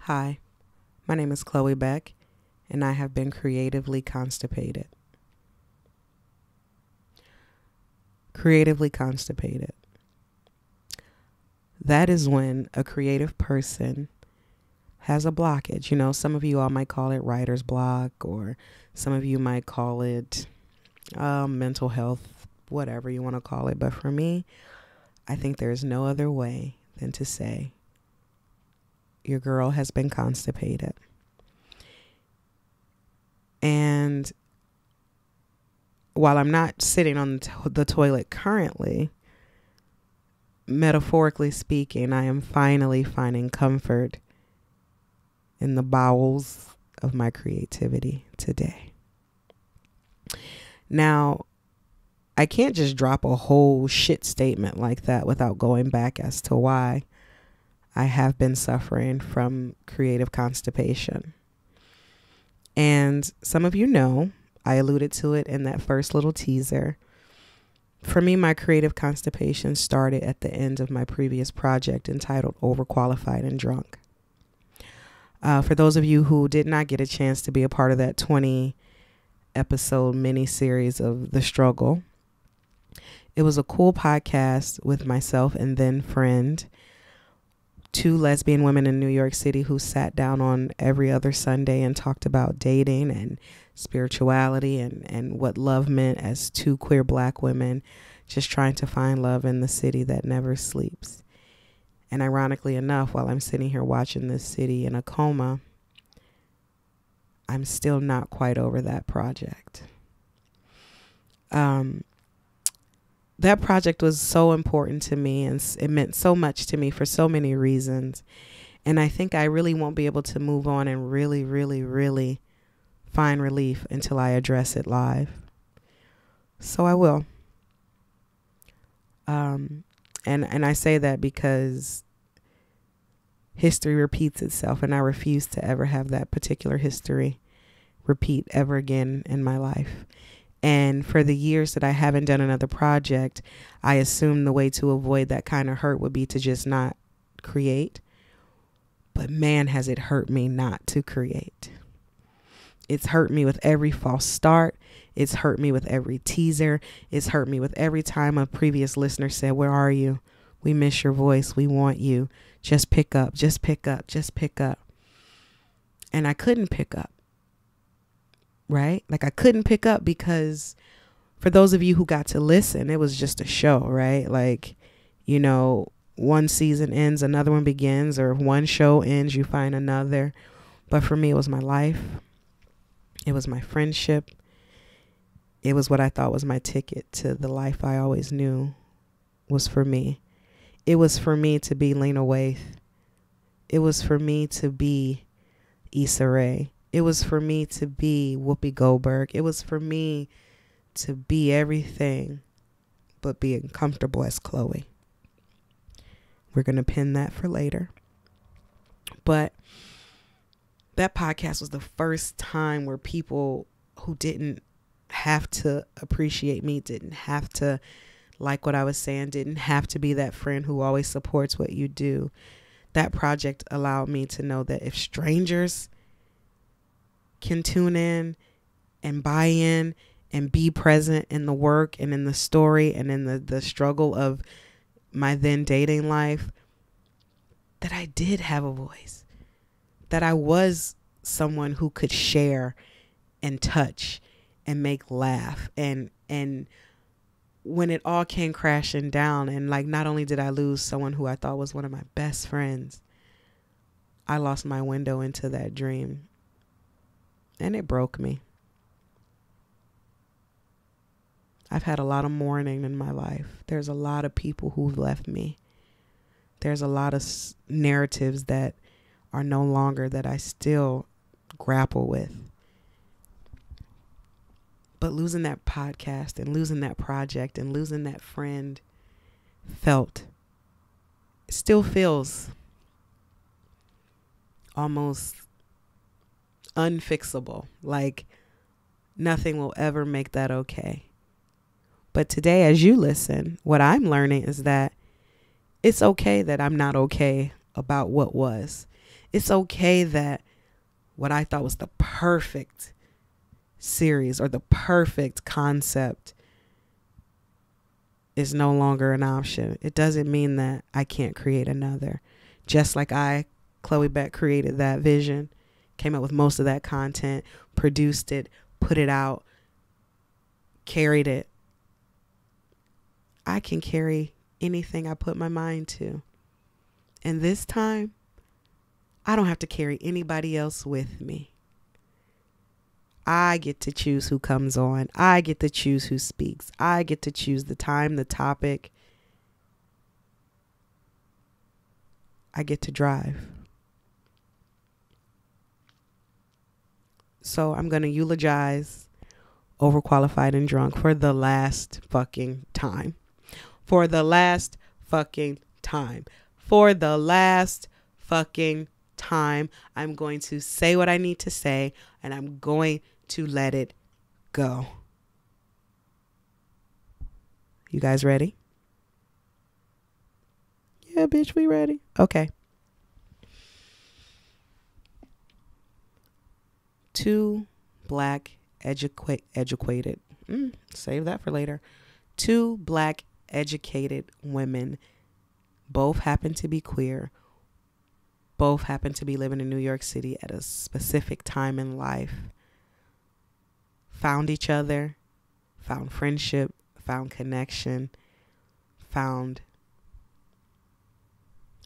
Hi, my name is Chloe Beck, and I have been creatively constipated. Creatively constipated. That is when a creative person has a blockage. You know, some of you all might call it writer's block, or some of you might call it mental health, whatever you want to call it. But for me, I think there's no other way than to say, your girl has been constipated. And while I'm not sitting on the toilet currently, metaphorically speaking, I am finally finding comfort in the bowels of my creativity today. Now, I can't just drop a whole shit statement like that without going back as to why I have been suffering from creative constipation. And some of you know, I alluded to it in that first little teaser. For me, my creative constipation started at the end of my previous project entitled Overqualified and Drunk. For those of you who did not get a chance to be a part of that 20 episode mini series of The Struggle, it was a cool podcast with myself and then friend, two lesbian women in New York City who sat down on every other Sunday and talked about dating and spirituality and what love meant as two queer Black women just trying to find love in the city that never sleeps. And ironically enough, while I'm sitting here watching this city in a coma, I'm still not quite over that project. That project was so important to me, and it meant so much to me for so many reasons. And I think I really won't be able to move on and really, really, really find relief until I address it live. So I will. And I say that because history repeats itself, and I refuse to ever have that particular history repeat ever again in my life. And for the years that I haven't done another project, I assumed the way to avoid that kind of hurt would be to just not create. But man, has it hurt me not to create. It's hurt me with every false start. It's hurt me with every teaser. It's hurt me with every time a previous listener said, "Where are you? We miss your voice. We want you. Just pick up, just pick up, just pick up." And I couldn't pick up. Right? Like I couldn't pick up because for those of you who got to listen, it was just a show, right? Like, you know, one season ends, another one begins, or if one show ends, you find another. But for me, it was my life. It was my friendship. It was what I thought was my ticket to the life I always knew was for me. It was for me to be Lena Waithe. It was for me to be Issa Rae. It was for me to be Whoopi Goldberg. It was for me to be everything but being comfortable as Chloe. We're going to pin that for later. But that podcast was the first time where people who didn't have to appreciate me, didn't have to like what I was saying, didn't have to be that friend who always supports what you do. That project allowed me to know that if strangers can tune in and buy in and be present in the work and in the story and in the struggle of my then dating life, that I did have a voice, that I was someone who could share and touch and make laugh. And when it all came crashing down, and like, not only did I lose someone who I thought was one of my best friends, I lost my window into that dream. And it broke me. I've had a lot of mourning in my life. There's a lot of people who've left me. There's a lot of narratives that are no longer, that I still grapple with. But losing that podcast and losing that project and losing that friend still feels almost unfixable. Like nothing will ever make that okay. But today, as you listen, what I'm learning is that it's okay that I'm not okay about what was. It's okay that what I thought was the perfect series or the perfect concept is no longer an option. It doesn't mean that I can't create another. Just like Chloe Beck, created that vision, came up with most of that content, produced it, put it out, carried it. I can carry anything I put my mind to. And this time, I don't have to carry anybody else with me. I get to choose who comes on. I get to choose who speaks. I get to choose the time, the topic. I get to drive. So I'm going to eulogize Overqualified and Drunk for the last fucking time. For the last fucking time. For the last fucking time. I'm going to say what I need to say, and I'm going to let it go. You guys ready? Yeah, bitch, we ready. Okay. Two black educated. Save that for later. Two black educated women, both happen to be queer, both happen to be living in New York City at a specific time in life, found each other, found friendship, found connection, found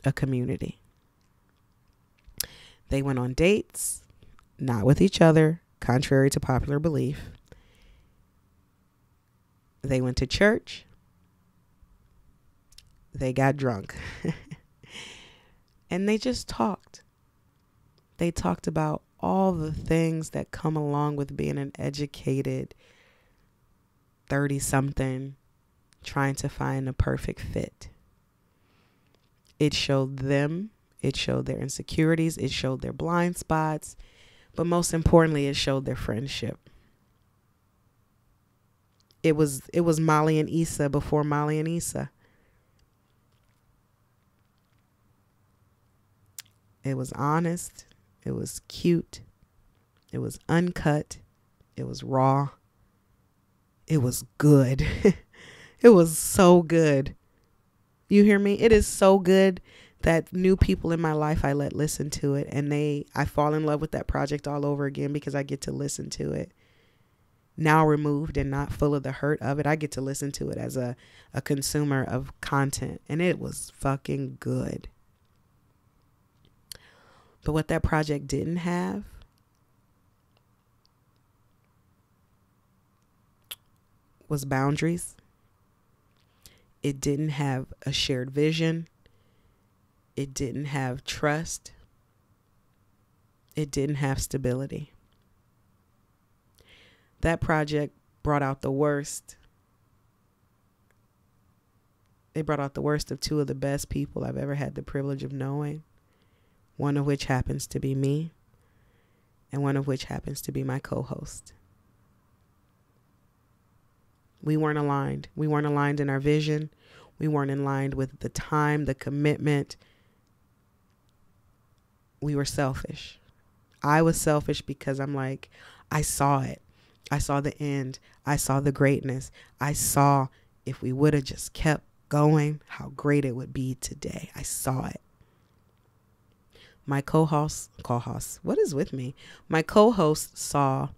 a community. They went on dates, not with each other, contrary to popular belief. They went to church. They got drunk. And they just talked. They talked about all the things that come along with being an educated 30-something trying to find a perfect fit. It showed them. It showed their insecurities. It showed their blind spots. But most importantly, it showed their friendship. It was Molly and Issa before Molly and Issa. It was honest. It was cute. It was uncut. It was raw. It was good. It was so good. You hear me? It is so good that new people in my life I let listen to it, and I fall in love with that project all over again because I get to listen to it. Now removed and not full of the hurt of it, I get to listen to it as a consumer of content, and it was fucking good. But what that project didn't have was boundaries. It didn't have a shared vision. It didn't have trust. It didn't have stability. That project brought out the worst. It brought out the worst of two of the best people I've ever had the privilege of knowing. One of which happens to be me, and one of which happens to be my co-host. We weren't aligned. We weren't aligned in our vision. We weren't aligned with the time, the commitment. We were selfish. I was selfish because I'm like, I saw it. I saw the end. I saw the greatness. I saw if we would have just kept going, how great it would be today. I saw it. My co-host, what is with me? My co-host saw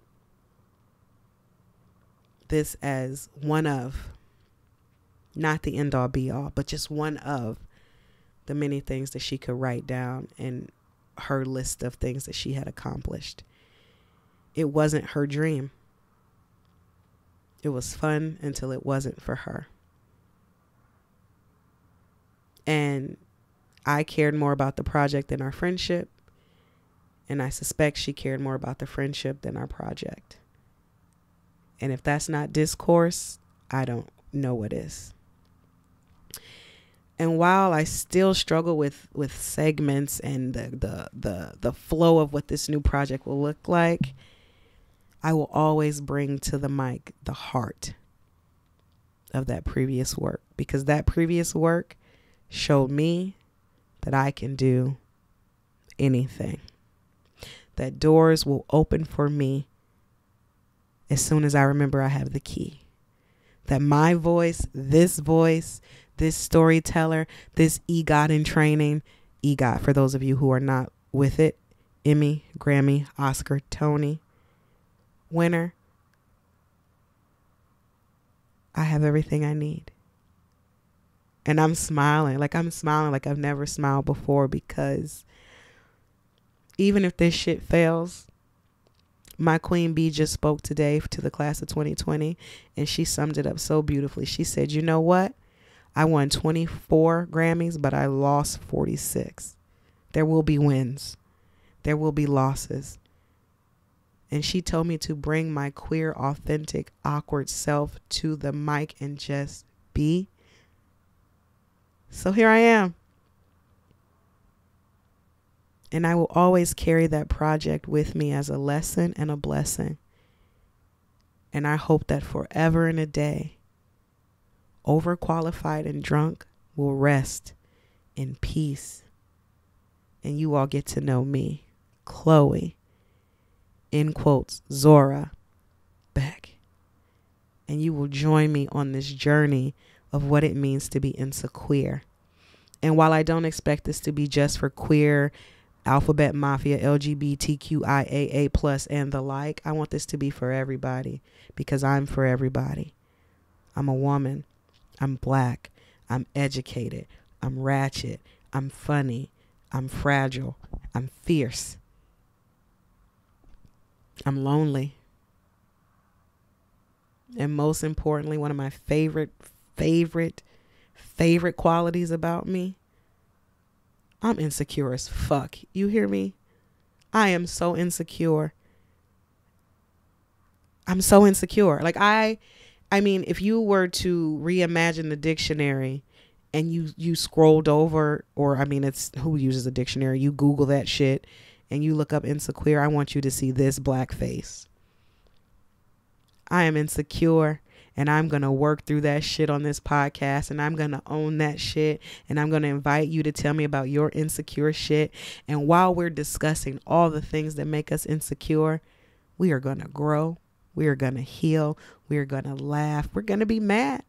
this as one of, not the end all be all, but just one of the many things that she could write down in her list of things that she had accomplished. It wasn't her dream. It was fun until it wasn't for her. And I cared more about the project than our friendship. And I suspect she cared more about the friendship than our project. And if that's not discourse, I don't know what is. And while I still struggle with segments and the flow of what this new project will look like, I will always bring to the mic the heart of that previous work. Because that previous work showed me that I can do anything. That doors will open for me as soon as I remember I have the key. That my voice, this storyteller, this EGOT in training, EGOT for those of you who are not with it, Emmy, Grammy, Oscar, Tony winner, I have everything I need. And I'm smiling like I've never smiled before, because even if this shit fails, my queen bee just spoke today to the class of 2020, and she summed it up so beautifully. She said, you know what? I won 24 Grammys, but I lost 46. There will be wins. There will be losses. And she told me to bring my queer, authentic, awkward self to the mic and just be. So here I am. And I will always carry that project with me as a lesson and a blessing. And I hope that forever and a day, overqualified and drunk will rest in peace. And you all get to know me, Chloe, in quotes, Zora, Beck. And you will join me on this journey of what it means to be insequeer. And while I don't expect this to be just for queer, alphabet mafia, LGBTQIAA plus and the like, I want this to be for everybody, because I'm for everybody. I'm a woman. I'm black. I'm educated. I'm ratchet. I'm funny. I'm fragile. I'm fierce. I'm lonely. And most importantly, one of my favorite qualities about me, I'm insecure as fuck. You hear me? I am so insecure. I'm so insecure. Like I mean, if you were to reimagine the dictionary and you scrolled over, or I mean, it's who uses a dictionary? You Google that shit and you look up insequeer, I want you to see this black face. I am insecure, and I'm going to work through that shit on this podcast, and I'm going to own that shit, and I'm going to invite you to tell me about your insecure shit. And while we're discussing all the things that make us insecure, we are going to grow. We are going to heal. We are going to laugh. We're going to be mad.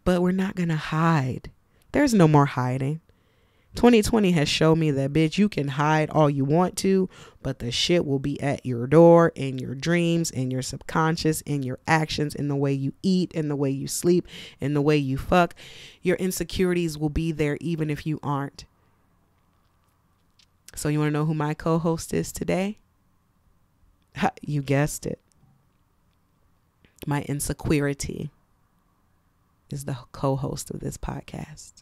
But we're not going to hide. There's no more hiding. 2020 has shown me that, bitch, you can hide all you want to, but the shit will be at your door, in your dreams, in your subconscious, in your actions, in the way you eat, in the way you sleep, in the way you fuck. Your insecurities will be there even if you aren't. So you want to know who my co-host is today? You guessed it. My insecurity is the co-host of this podcast.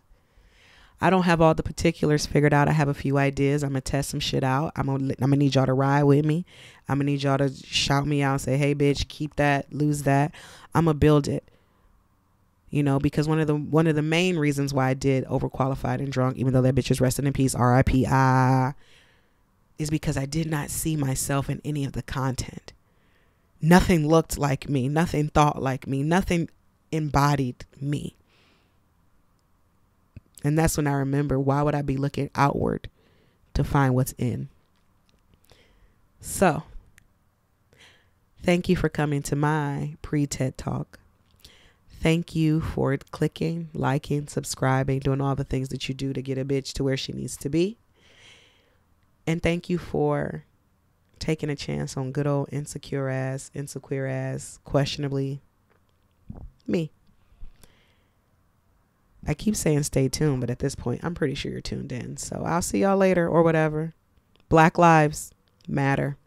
I don't have all the particulars figured out. I have a few ideas. I'm going to test some shit out. I'm going to need y'all to ride with me. I'm going to need y'all to shout me out and say, hey, bitch, keep that, lose that. I'm going to build it. You know, because one of the main reasons why I did Overqualified and Drunk, even though that bitch is resting in peace, R.I.P. Is because I did not see myself in any of the content. Nothing looked like me. Nothing thought like me. Nothing embodied me. And that's when I remember, why would I be looking outward to find what's in? So, thank you for coming to my pre-TED Talk. Thank you for clicking, liking, subscribing, doing all the things that you do to get a bitch to where she needs to be. And thank you for taking a chance on good old insecure ass, questionably me. I keep saying stay tuned, but at this point, I'm pretty sure you're tuned in. So I'll see y'all later or whatever. Black lives matter.